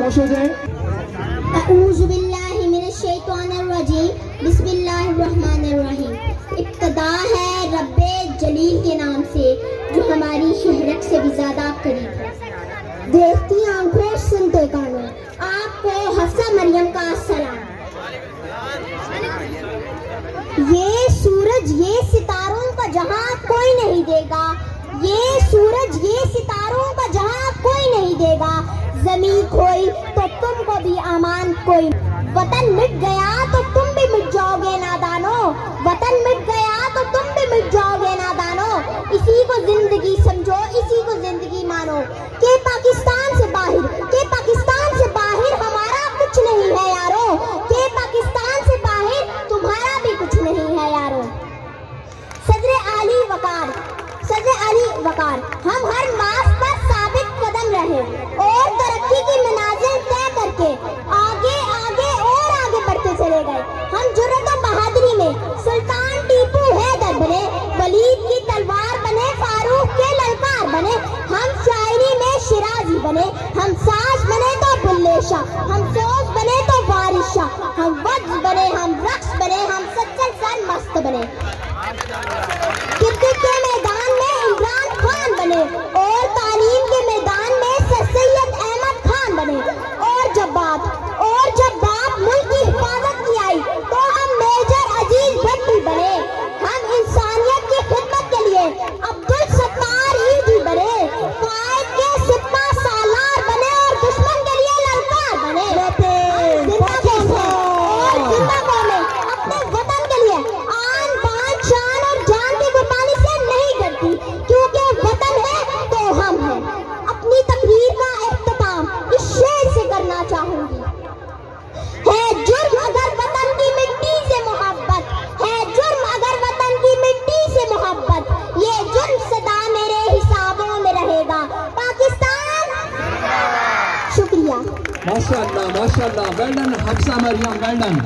खामोश हो जाए। अऊज़ु बिल्लाहि मिनश शैतानिर रजीम, बिस्मिल्लाहिर्रहमानिर्रहीम। इब्तिदा है रब्बे जलील के नाम से जो हमारी शहरत से भी ज्यादा करीब है। देखती आंखों सुनते कानों, आपको हफ्सा मरियम का सलाम। ये सूरज ये सितारों का जहां कोई नहीं देगा, ये सूरज ये सितारों का जहां कोई नहीं देगा। ज़मीं खोई तो तुमको भी अमान कोई, वतन मिट गया तो तुम भी मिट जाओगे नादानो, वतन मिट गया तो तुम भी मिट जाओगे नादानो। इसी को जिंदगी समझो, इसी को जिंदगी मानो, कि पाकिस्तान से बाहर, कि पाकिस्तान से बाहर हमारा कुछ नहीं है यारो, कि पाकिस्तान से बाहर तुम्हारा भी कुछ नहीं है यारो। सदर आली वकार, सदर आली वकार, हम हर मास पर साबित कदम रहे और तरक्की की मनाजिल तय करके आगे आगे और आगे बढ़ते चले गए। हम जुर्रत और बहादुरी में सुल्तान टीपू हैदर बने, वलीद की तलवार बने, फारूक के ललकार बने। हम शायरी में शिराजी बने, हम साज बने तो बुल्ले शाह, हम सोच बने तो वारिस शाह, हम वज्ज बने, हम रक्स बने, हम सच्चल सन मस्त बने। क्रिकेट के मैदान में इमरान खान बने और तालीम के मैदान में सर सैयद अहमद खान बने। और जब बात मुल्क की हिफाजत की आई तो हम मेजर अजीज भट्टी बने। हम इंसानियत की खिदमत के लिए अब्दुल सत्तार ईदी बने, कायद के सिपा सालार बने और दुश्मन के लिए ललकार बने। जिंदा कौमें अपने वतन के लिए आन बान शान और जान की कुर्बानी से नहीं डरती, क्योंकि वतन है तो हम हैं। अपनी तकरीर का इख्तिताम इस शेर से करना चाहूंगी। है जुर्म अगर वतन की मिट्टी से मोहब्बत, है जुर्म अगर वतन की मिट्टी से मोहब्बत, ये जुर्म सदा मेरे हिसाबों में रहेगा। पाकिस्तान शुक्रिया। माशाअल्लाह, माशाअल्लाह, well done Hafsa Maryam, well done.